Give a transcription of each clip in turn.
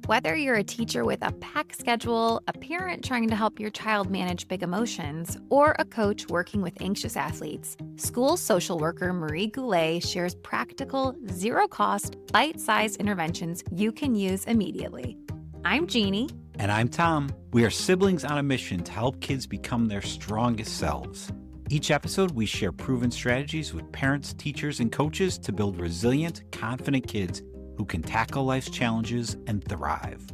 Whether you're a teacher with a packed schedule, a parent trying to help your child manage big emotions, or a coach working with anxious athletes, school social worker Marie Goulet shares practical, zero-cost, bite-sized interventions you can use immediately. I'm Jeannie. And I'm Tom. We are siblings on a mission to help kids become their strongest selves. Each episode, we share proven strategies with parents, teachers, and coaches to build resilient, confident kids who can tackle life's challenges and thrive.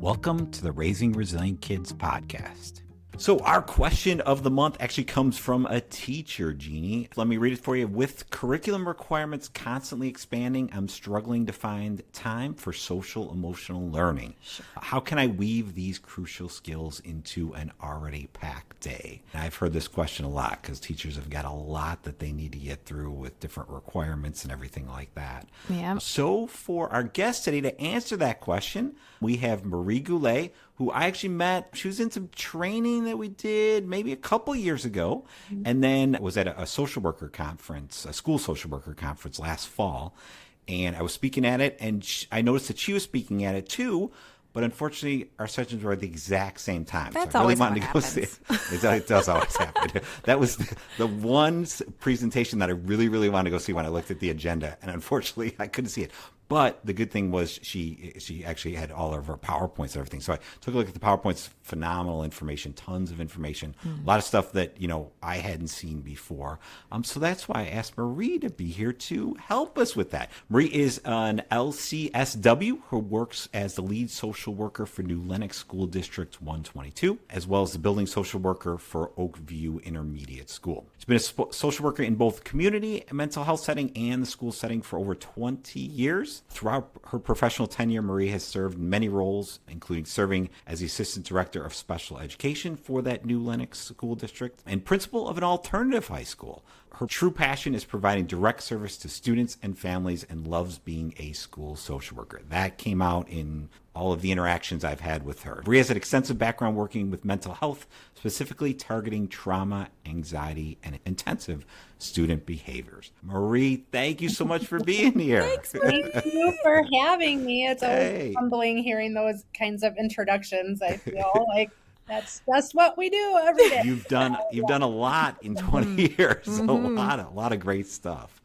Welcome to the Raising Resilient Kids podcast. So our question of the month actually comes from a teacher, Jeannie. Let me read it for you. With curriculum requirements constantly expanding, I'm struggling to find time for social emotional learning. Sure. How can I weave these crucial skills into an already packed day? And I've heard this question a lot because teachers have got a lot that they need to get through with different requirements and everything like that. Yeah. So for our guest today to answer that question, we have Marie Goulet, who I actually met. She was in some training that we did maybe a couple years ago, and then was at a social worker conference, a school social worker conference last fall. And I was speaking at it, and I noticed that she was speaking at it too. But unfortunately, our sessions were at the exact same time. That's so I really always wanted what to go happens. see it. It does always happen. That was the one presentation that I really, really wanted to go see when I looked at the agenda. And unfortunately, I couldn't see it. But the good thing was she actually had all of her PowerPoints and everything. So I took a look at the PowerPoints, phenomenal information, tons of information, a lot of stuff that, I hadn't seen before. So that's why I asked Marie to be here to help us with that. Marie is an LCSW who works as the lead social worker for New Lenox School District 122, as well as the building social worker for Oakview Intermediate School. She's been a social worker in both community mental health setting and the school setting for over 20 years. Throughout her professional tenure, Marie has served in many roles, including serving as the Assistant Director of Special Education for that New Lenox School District and principal of an alternative high school. Her true passion is providing direct service to students and families and loves being a school social worker. That came out in all of the interactions I've had with her. Marie has an extensive background working with mental health, specifically targeting trauma, anxiety, and intensive student behaviors. Marie, thank you so much for being here. Thank you for having me. It's always humbling hearing those kinds of introductions. I feel like that's just what we do every day. You've done a lot in 20 years. A lot of great stuff.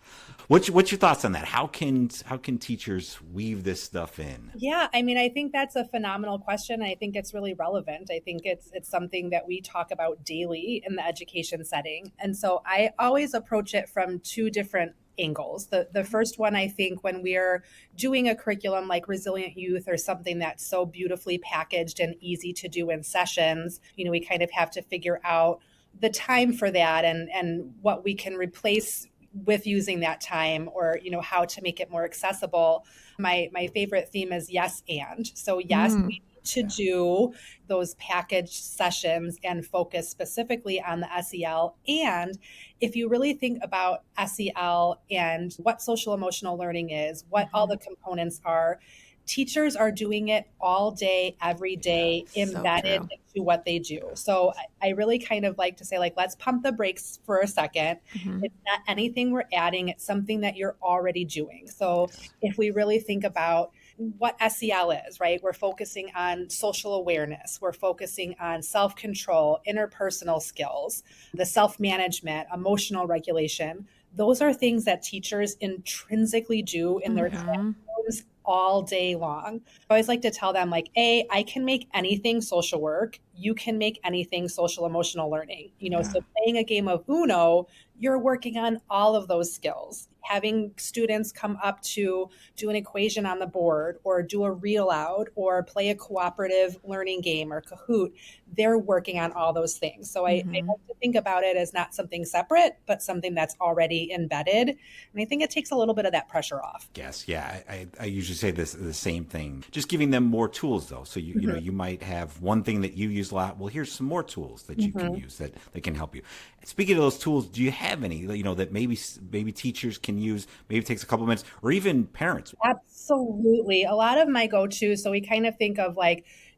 What's your thoughts on that? How can teachers weave this stuff in? Yeah, I think that's a phenomenal question. I think it's really relevant. I think it's something that we talk about daily in the education setting. And so I always approach it from two different angles. The first one, I think, when we're doing a curriculum like Resilient Youth or something that's so beautifully packaged and easy to do in sessions, we kind of have to figure out the time for that and what we can replace with using that time, or how to make it more accessible. My favorite theme is yes and. So yes, we need to do those packaged sessions and focus specifically on the SEL. And if you really think about SEL and what social emotional learning is, what all the components are, teachers are doing it all day, every day, embedded into what they do. So I really kind of like to say, let's pump the brakes for a second. It's not anything we're adding. It's something that you're already doing. So if we really think about what SEL is, right? We're focusing on social awareness. We're focusing on self-control, interpersonal skills, the self-management, emotional regulation. Those are things that teachers intrinsically do in their classrooms all day long. I always like to tell them, I can make anything social work. You can make anything social emotional learning. So playing a game of Uno, you're working on all of those skills. Having students come up to do an equation on the board or do a read aloud or play a cooperative learning game or Kahoot, they're working on all those things. So I like to think about it as not something separate, but something that's already embedded. And I think it takes a little bit of that pressure off. Yes, yeah. I usually say the same thing. Just giving them more tools, though. So you might have one thing that you use a lot. Well, here's some more tools that you can use that can help you. Speaking of those tools, do you have any that maybe teachers can use? Maybe it takes a couple minutes, or even parents. Absolutely. A lot of my go-to. So we kind of think of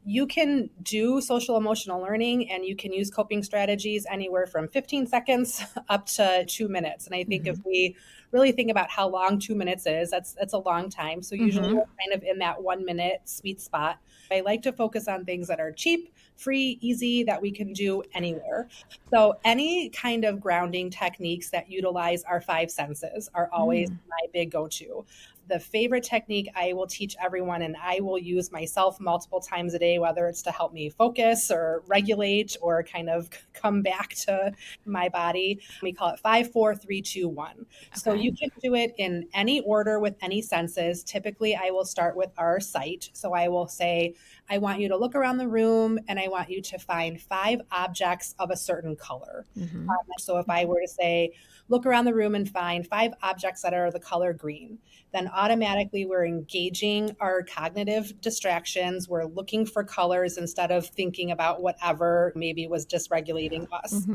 you can do social emotional learning and you can use coping strategies anywhere from 15 seconds up to 2 minutes. And I think if we really think about how long 2 minutes is, that's a long time. So usually we're kind of in that 1 minute sweet spot. I like to focus on things that are cheap, free, easy, that we can do anywhere. So any kind of grounding techniques that utilize our five senses are always my big go-to. The favorite technique I will teach everyone, and I will use myself multiple times a day, whether it's to help me focus or regulate or kind of come back to my body. We call it 5, 4, 3, 2, 1. So you can do it in any order with any senses. Typically, I will start with our sight. So I will say, I want you to look around the room and I want you to find 5 objects of a certain color. So if I were to say, look around the room and find 5 objects that are the color green, then automatically we're engaging our cognitive distractions. We're looking for colors instead of thinking about whatever maybe was dysregulating us.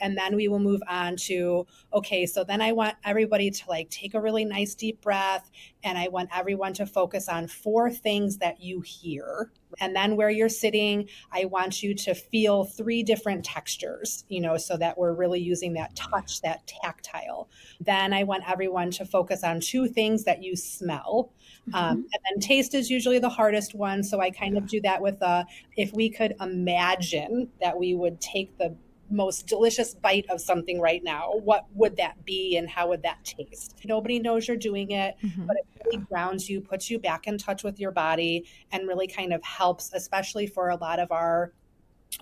And then we will move on to, okay, so then I want everybody to like take a really nice deep breath. And I want everyone to focus on 4 things that you hear. And then where you're sitting, I want you to feel 3 different textures, so that we're really using that touch, that tactile. Then I want everyone to focus on 2 things that you smell. And then taste is usually the hardest one. So I kind of do that with if we could imagine that we would take the most delicious bite of something right now, what would that be and how would that taste? Nobody knows you're doing it, but it really grounds you, puts you back in touch with your body, and really kind of helps, especially for a lot of our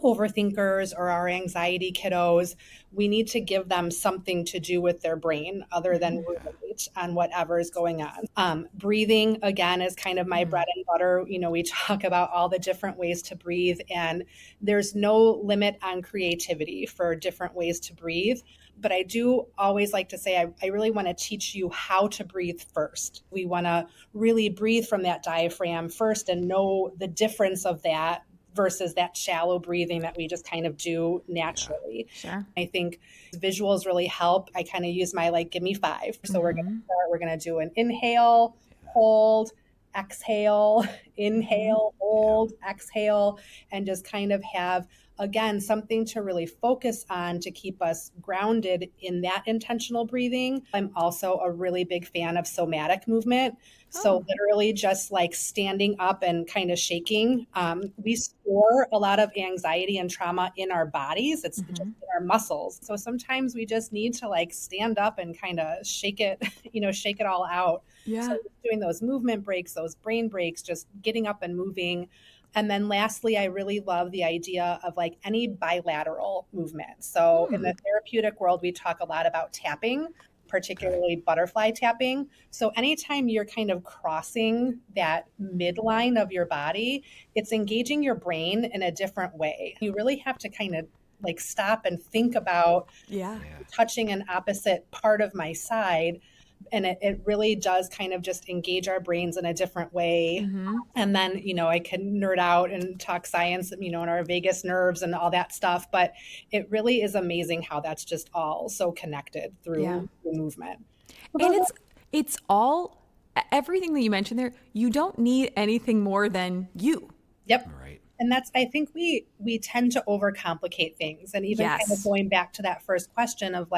overthinkers or our anxiety kiddos. We need to give them something to do with their brain other than ruminate on whatever is going on. Breathing, again, is kind of my bread and butter. We talk about all the different ways to breathe, and there's no limit on creativity for different ways to breathe. But I do always like to say, I really want to teach you how to breathe first. We want to really breathe from that diaphragm first and know the difference of that versus that shallow breathing that we just kind of do naturally. Sure. I think visuals really help. I kind of use my give me 5. So we're going to start, we're going to do an inhale, hold, exhale, inhale, hold, exhale, and just kind of have, again, something to really focus on to keep us grounded in that intentional breathing. I'm also a really big fan of somatic movement. So literally just like standing up and kind of shaking. We store a lot of anxiety and trauma in our bodies. It's just in our muscles. So sometimes we just need to stand up and kind of shake it, shake it all out. Yeah. So doing those movement breaks, those brain breaks, just getting up and moving. And then lastly, I really love the idea of any bilateral movement. So in the therapeutic world, we talk a lot about tapping, particularly butterfly tapping. So anytime you're kind of crossing that midline of your body, it's engaging your brain in a different way. You really have to kind of stop and think about touching an opposite part of my side. And it really does kind of just engage our brains in a different way. And then, I can nerd out and talk science, and our vagus nerves and all that stuff. But it really is amazing how that's just all so connected through movement. And it's all, everything that you mentioned there, you don't need anything more than you. Yep. Right. And that's, I think we tend to overcomplicate things. And even kind of going back to that first question of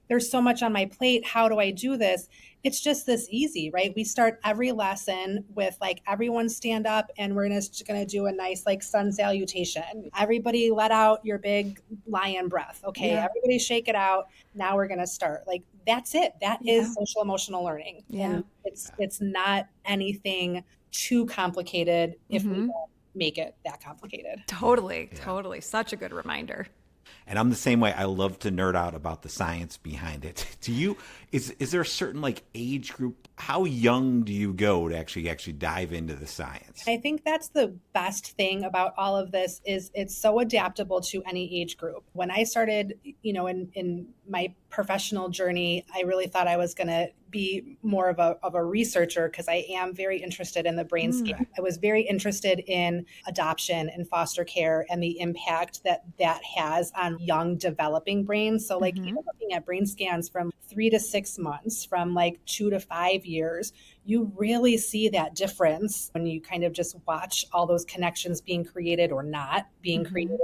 there's so much on my plate. How do I do this? It's just this easy, right? We start every lesson with everyone stand up and we're just going to do a nice sun salutation. Everybody let out your big lion breath. Okay. Everybody shake it out. Now we're going to start. That's it. That is social emotional learning. And it's not anything too complicated if we don't make it that complicated. Totally. Such a good reminder. And I'm the same way. I love to nerd out about the science behind it. Do you, is there a certain age group? How young do you go to actually dive into the science? I think that's the best thing about all of this is it's so adaptable to any age group. When I started, in my professional journey, I really thought I was going to be more of a researcher because I am very interested in the brain scan. I was very interested in adoption and foster care and the impact that has on young developing brains. So looking at brain scans from 3 to 6 months, from like 2 to 5 years, you really see that difference when you kind of just watch all those connections being created or not being created.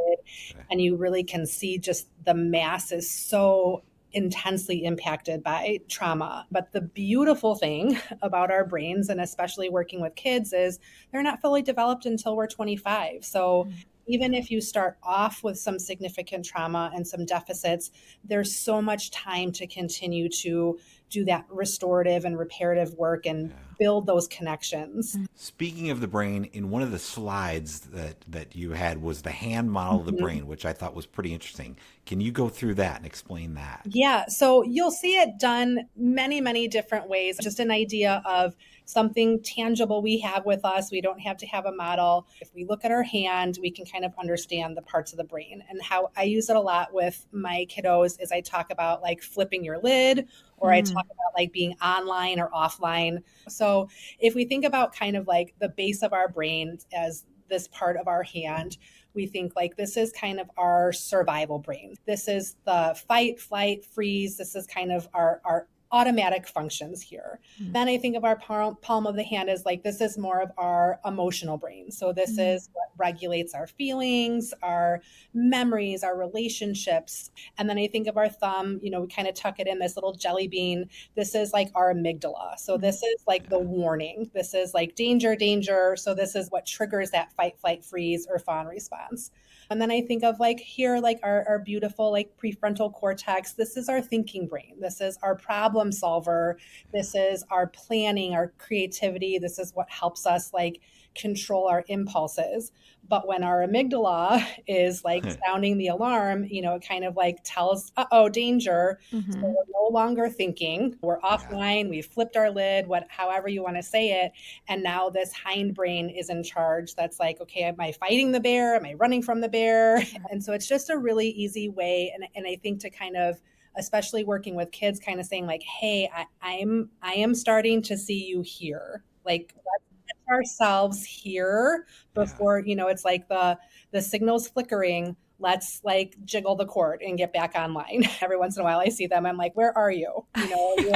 And you really can see just the mass is so intensely impacted by trauma. But the beautiful thing about our brains, and especially working with kids, is they're not fully developed until we're 25. So even if you start off with some significant trauma and some deficits, there's so much time to continue to do that restorative and reparative work and build those connections. Speaking of the brain, in one of the slides that you had was the hand model of the brain, which I thought was pretty interesting. Can you go through that and explain that? Yeah, so you'll see it done many, many different ways. Just an idea of something tangible we have with us. We don't have to have a model. If we look at our hand, we can kind of understand the parts of the brain. And how I use it a lot with my kiddos is I talk about like flipping your lid, or I talk about like being online or offline. So if we think about kind of like the base of our brain as this part of our hand, we think like this is kind of our survival brain. This is the fight, flight, freeze. This is kind of our automatic functions here. Then I think of our palm of the hand as like, this is more of our emotional brain. So this is what regulates our feelings, our memories, our relationships. And then I think of our thumb, we kind of tuck it in this little jelly bean. This is like our amygdala. So this is like the warning. This is like danger, danger. So this is what triggers that fight, flight, freeze, or fawn response. And then I think of like here, like our beautiful like prefrontal cortex. This is our thinking brain. This is our problem solver. This is our planning, our creativity. This is what helps us like control our impulses. But when our amygdala is like sounding the alarm, it kind of like tells, uh-oh, danger. So we're no longer thinking. We're offline. We've flipped our lid, however you want to say it. And now this hindbrain is in charge. That's like, okay, am I fighting the bear? Am I running from the bear? And so it's just a really easy way. And I think to kind of, especially working with kids, kind of saying like, hey, I am starting to see you here. Like, let's get ourselves here before, it's like the signal's flickering. Let's like jiggle the cord and get back online. Every once in a while I see them. I'm like, where are you? Are you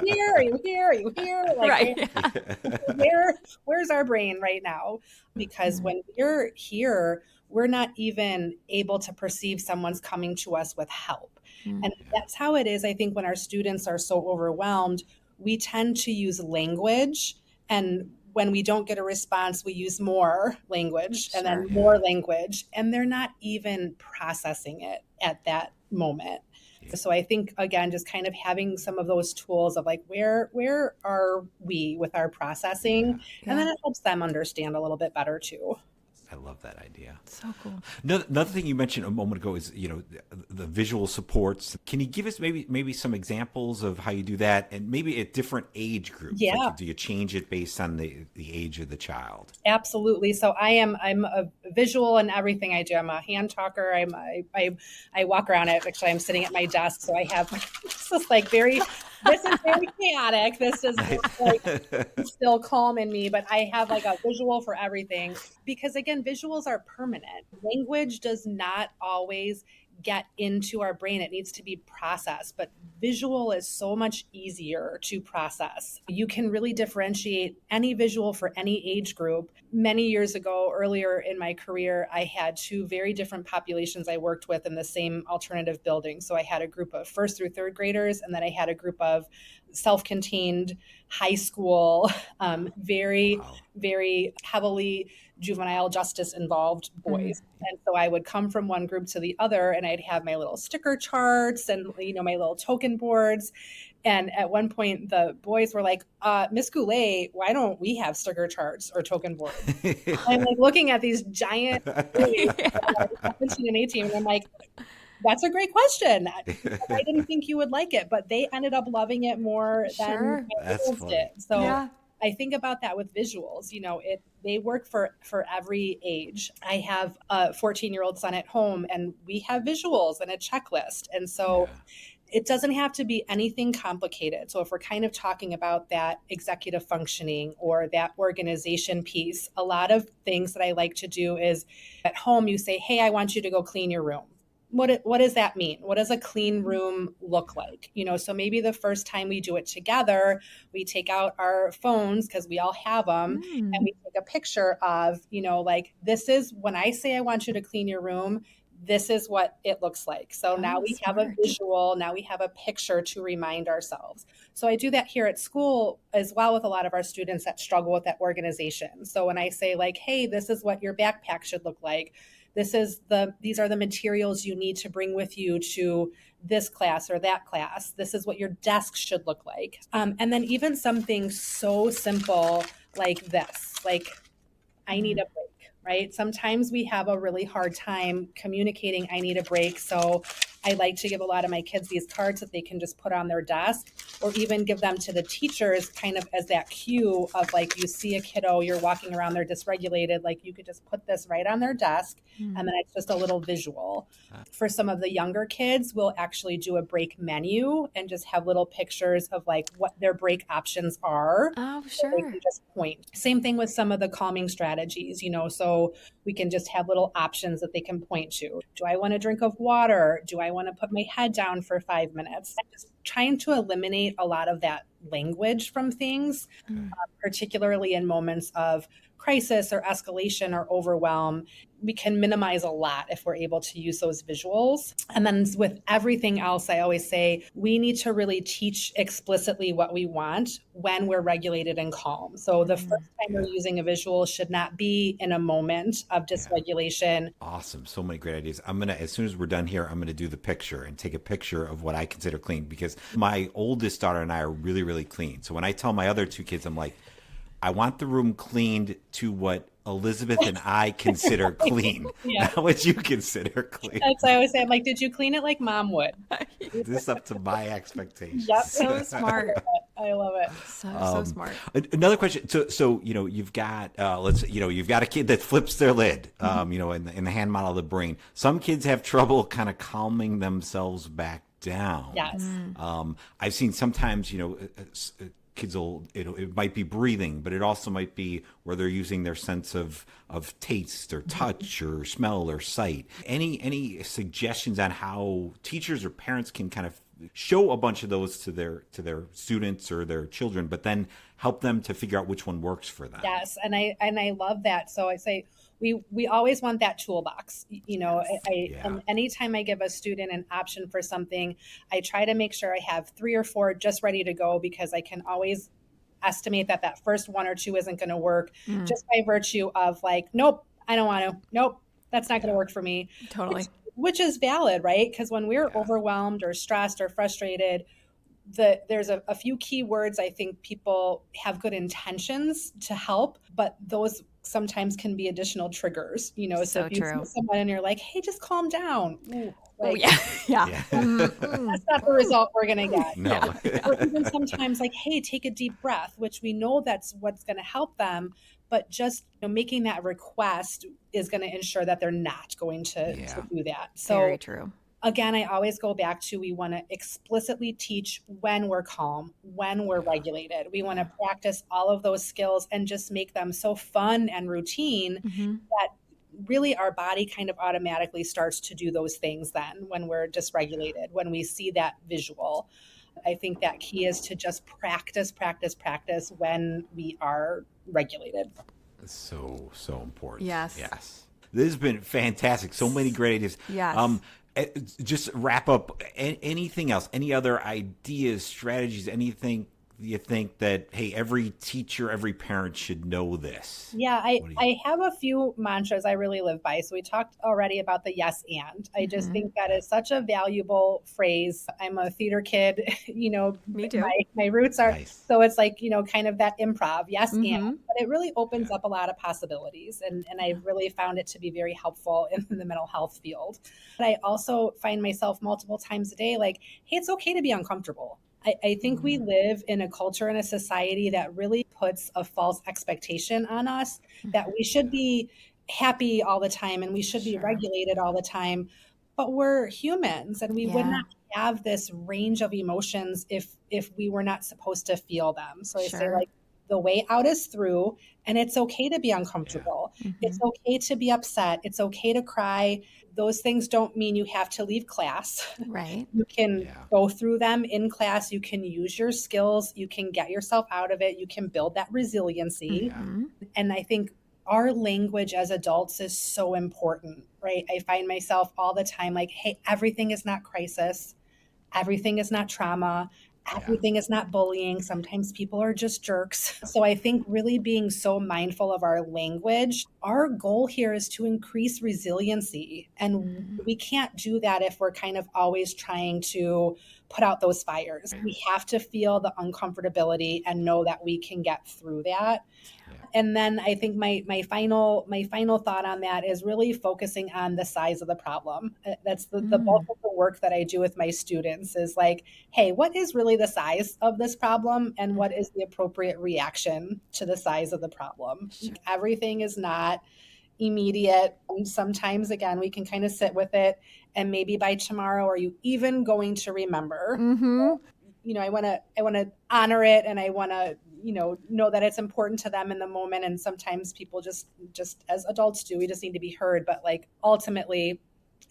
here? Are you here? Are you here? Like, where's our brain right now? Because when we're here, we're not even able to perceive someone's coming to us with help. And that's how it is. I think when our students are so overwhelmed, we tend to use language, and when we don't get a response, we use more language and then more language, and they're not even processing it at that moment. So I think, again, just kind of having some of those tools of like, where are we with our processing? And then it helps them understand a little bit better too. I love that idea. So cool. Another thing you mentioned a moment ago is, the visual supports. Can you give us maybe some examples of how you do that, and maybe at different age groups? Yeah. Like, do you change it based on the age of the child? Absolutely. So I'm a visual in everything I do. I'm a hand talker. I walk around it. Actually, I'm sitting at my desk, so I have this is very chaotic. This is like still calm in me, but I have like a visual for everything, because again, visuals are permanent. Language does not always get into our brain. It needs to be processed, but visual is so much easier to process. You can really differentiate any visual for any age group. Many years ago, earlier in my career, I had two very different populations I worked with in the same alternative building. So I had a group of first through third graders, and then I had a group of self-contained high school, very heavily juvenile justice involved boys. And so I would come from one group to the other, and I'd have my little sticker charts and, my little token boards. And at one point the boys were like, Miss Goulet, why don't we have sticker charts or token boards? I'm like looking at these giant boys, 17 and 18, and I'm like, that's a great question. I didn't think you would like it, but they ended up loving it more than I did. So I think about that with visuals. They work for every age. I have a 14-year-old son at home, and we have visuals and a checklist. And so it doesn't have to be anything complicated. So if we're kind of talking about that executive functioning or that organization piece, a lot of things that I like to do is at home, you say, hey, I want you to go clean your room. what does that mean? What does a clean room look like? So maybe the first time we do it together, we take out our phones because we all have them, and we take a picture of, like, this is when I say I want you to clean your room, this is what it looks like. So now we have a visual, now we have a picture to remind ourselves. So I do that here at school as well with a lot of our students that struggle with that organization. So when I say, like, hey, this is what your backpack should look like, these are the materials you need to bring with you to this class or that class. This is what your desk should look like. And then even something so simple like this, like, I need a break, right? Sometimes we have a really hard time communicating, I need a break. So I like to give a lot of my kids these cards that they can just put on their desk, or even give them to the teachers kind of as that cue of, like, you see a kiddo, you're walking around, they're dysregulated, like, you could just put this right on their desk, and then it's just a little visual. For some of the younger kids, we'll actually do a break menu and just have little pictures of, like, what their break options are. Oh, So they can just point. Same thing with some of the calming strategies, so we can just have little options that they can point to. Do I want a drink of water? Do I want to put my head down for 5 minutes? Just trying to eliminate a lot of that language from things, particularly in moments of crisis or escalation or overwhelm. We can minimize a lot if we're able to use those visuals. And then with everything else, I always say we need to really teach explicitly what we want when we're regulated and calm. So the first time we're using a visual should not be in a moment of dysregulation. Awesome. So many great ideas. As soon as we're done here, I'm going to do the picture and take a picture of what I consider clean, because my oldest daughter and I are really, really clean. So when I tell my other two kids, I'm like, I want the room cleaned to what Elizabeth and I consider clean, not what you consider clean. That's what I always say. I'm like, did you clean it like mom would? This is up to my expectations. Yep. So smart. I love it. So smart. Another question. So you've got you've got a kid that flips their lid. In the hand model of the brain. Some kids have trouble kind of calming themselves back down. Yes. I've seen sometimes kids it might be breathing, but it also might be where they're using their sense of taste or touch or smell or sight. Any suggestions on how teachers or parents can kind of show a bunch of those to their students or their children, but then help them to figure out which one works for them? Yes, and I love that. So I say we always want that toolbox. And anytime I give a student an option for something, I try to make sure I have 3 or 4 just ready to go, because I can always estimate that first 1 or 2 isn't going to work just by virtue of, like, nope, I don't want to. Nope, that's not going to work for me. Totally. Which is valid, right? Because when we're overwhelmed or stressed or frustrated, there's a few key words. I think people have good intentions to help, but those sometimes can be additional triggers, so if you see someone and you're like, hey, just calm down. Ooh, like, that's not the result we're going to get. No. Or even sometimes, like, hey, take a deep breath, which we know that's what's going to help them. But just making that request is going to ensure that they're not going to do that. So very true. Again, I always go back to, we want to explicitly teach when we're calm, when we're regulated. We want to practice all of those skills and just make them so fun and routine that really our body kind of automatically starts to do those things then when we're dysregulated, when we see that visual. I think that key is to just practice when we are regulated. So important. Yes. This has been fantastic. So many great ideas. Yes. Just wrap up. Anything else? Any other ideas, strategies? Anything you think that, hey, every teacher, every parent should know this? Yeah, I have a few mantras I really live by. So we talked already about the yes and. I just think that is such a valuable phrase. I'm a theater kid, Me too. My roots are, Nice. so it's like, kind of that improv, yes and. But it really opens up a lot of possibilities. And I've really found it to be very helpful in the mental health field. But I also find myself multiple times a day like, hey, it's okay to be uncomfortable. I think we live in a culture and a society that really puts a false expectation on us that we should be happy all the time and we should be regulated all the time. But we're humans and we would not have this range of emotions if we were not supposed to feel them. So I say, like, The way out is through, and it's okay to be uncomfortable. It's okay to be upset. It's okay to cry. Those things don't mean you have to leave class. Right. You can go through them in class. You can use your skills. You can get yourself out of it. You can build that resiliency. And I think our language as adults is so important, right? I find myself all the time like, hey, everything is not crisis. Everything is not trauma. Everything is not bullying. Sometimes people are just jerks. So I think really being so mindful of our language, our goal here is to increase resiliency. And we can't do that if we're kind of always trying to put out those fires. We have to feel the uncomfortability and know that we can get through that. And then I think my final thought on that is really focusing on the size of the problem. That's the bulk of the work that I do with my students is like, hey, what is really the size of this problem and what is the appropriate reaction to the size of the problem? Everything is not immediate. And sometimes, again, we can kind of sit with it, and maybe by tomorrow, are you even going to remember? I want to honor it, and I want to know that it's important to them in the moment. And sometimes people just as adults do, we just need to be heard. But like ultimately,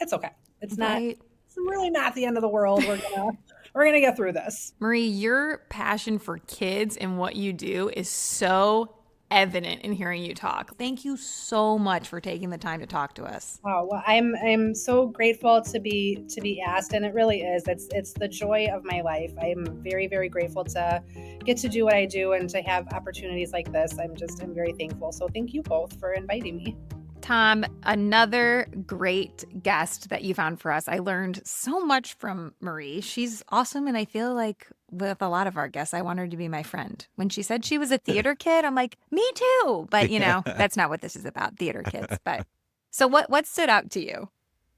it's okay. It's not. It's really not the end of the world. We're gonna get through this. Marie, your passion for kids and what you do is so evident in hearing you talk. Thank you so much for taking the time to talk to us. Oh, well, I'm so grateful to be asked, and it really is. It's the joy of my life. I'm very, very grateful to get to do what I do and to have opportunities like this. I'm very thankful. So thank you both for inviting me. Tom, another great guest that you found for us. I learned so much from Marie. She's awesome, and I feel like with a lot of our guests, I want her to be my friend. When she said she was a theater kid, I'm like, me too. But, that's not what this is about, theater kids. But so what stood out to you?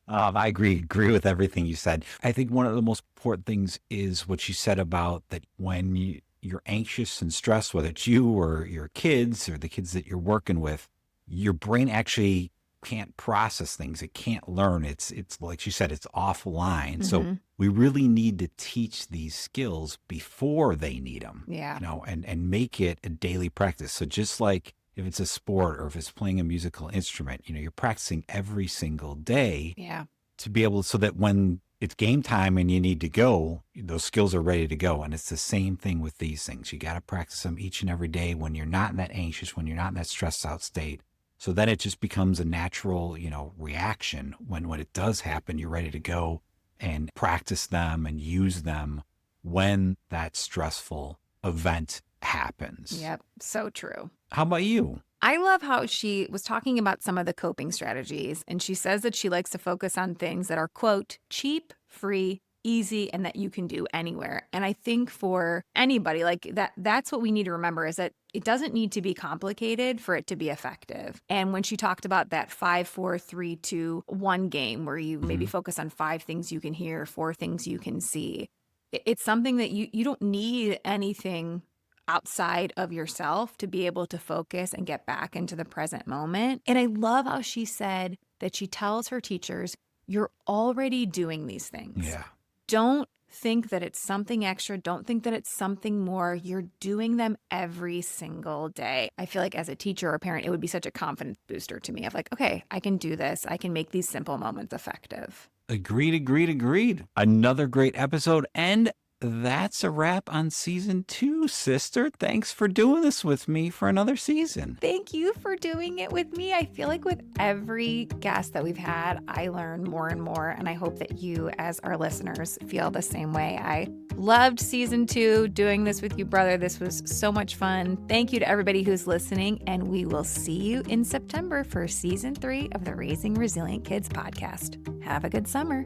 I agree with everything you said. I think one of the most important things is what you said about that when you're anxious and stressed, whether it's you or your kids or the kids that you're working with, your brain actually can't process things. It can't learn. It's like you said, it's offline. So we really need to teach these skills before they need them. Yeah. And make it a daily practice. So just like if it's a sport or if it's playing a musical instrument, you're practicing every single day. Yeah. To be able, so that when it's game time and you need to go, those skills are ready to go. And it's the same thing with these things. You got to practice them each and every day when you're not in that anxious, when you're not in that stressed out state. So then it just becomes a natural, reaction. When it does happen, you're ready to go and practice them and use them when that stressful event happens. Yep. So true. How about you? I love how she was talking about some of the coping strategies, and she says that she likes to focus on things that are, quote, cheap, free, easy, and that you can do anywhere. And I think for anybody, like that's what we need to remember, is that it doesn't need to be complicated for it to be effective. And when she talked about that 5, 4, 3, 2, 1 game where you maybe focus on 5 things you can hear, 4 things you can see, it's something that you don't need anything outside of yourself to be able to focus and get back into the present moment. And I love how she said that she tells her teachers, you're already doing these things. Yeah. Don't think that it's something extra. Don't think that it's something more. You're doing them every single day. I feel like as a teacher or a parent, it would be such a confidence booster to me of like, okay, I can do this. I can make these simple moments effective. Agreed. Another great episode. And that's a wrap on season 2, sister. Thanks for doing this with me for another season. Thank you for doing it with me. I feel like with every guest that we've had, I learn more and more, and I hope that you as our listeners feel the same way. I loved season 2, doing this with you, brother. This was so much fun. Thank you to everybody who's listening, and we will see you in September for season 3 of the Raising Resilient Kids podcast. Have a good summer.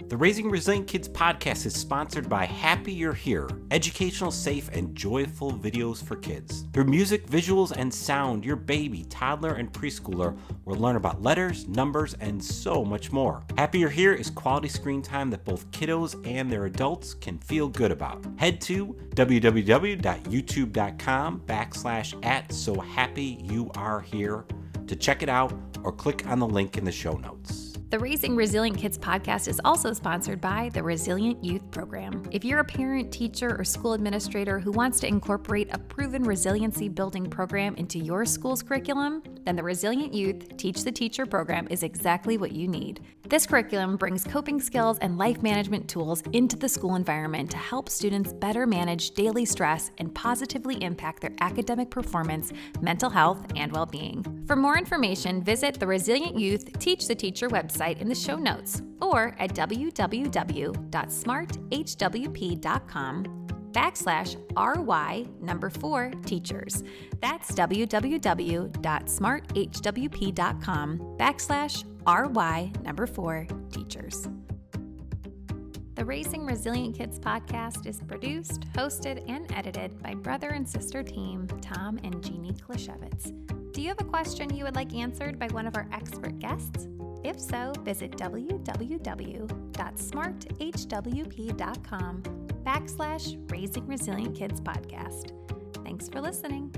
The Raising Resilient Kids podcast is sponsored by Happy You're Here, educational, safe, and joyful videos for kids. Through music, visuals, and sound, your baby, toddler, and preschooler will learn about letters, numbers, and so much more. Happy You're Here is quality screen time that both kiddos and their adults can feel good about. Head to www.youtube.com/@SoHappyYouAreHere to check it out or click on the link in the show notes. The Raising Resilient Kids podcast is also sponsored by the Resilient Youth Program. If you're a parent, teacher, or school administrator who wants to incorporate a proven resiliency building program into your school's curriculum, then the Resilient Youth Teach the Teacher program is exactly what you need. This curriculum brings coping skills and life management tools into the school environment to help students better manage daily stress and positively impact their academic performance, mental health, and well-being. For more information, visit the Resilient Youth Teach the Teacher website in the show notes or at www.smarthwp.com/RY 4teachers. That's www.smarthwp.com/RY 4teachers. The Raising Resilient Kids podcast is produced, hosted, and edited by brother and sister team Tom and Jeannie Klashevitz. Do you have a question you would like answered by one of our expert guests? If so, visit www.smarthwp.com/Raising Resilient Kids podcast. Thanks for listening.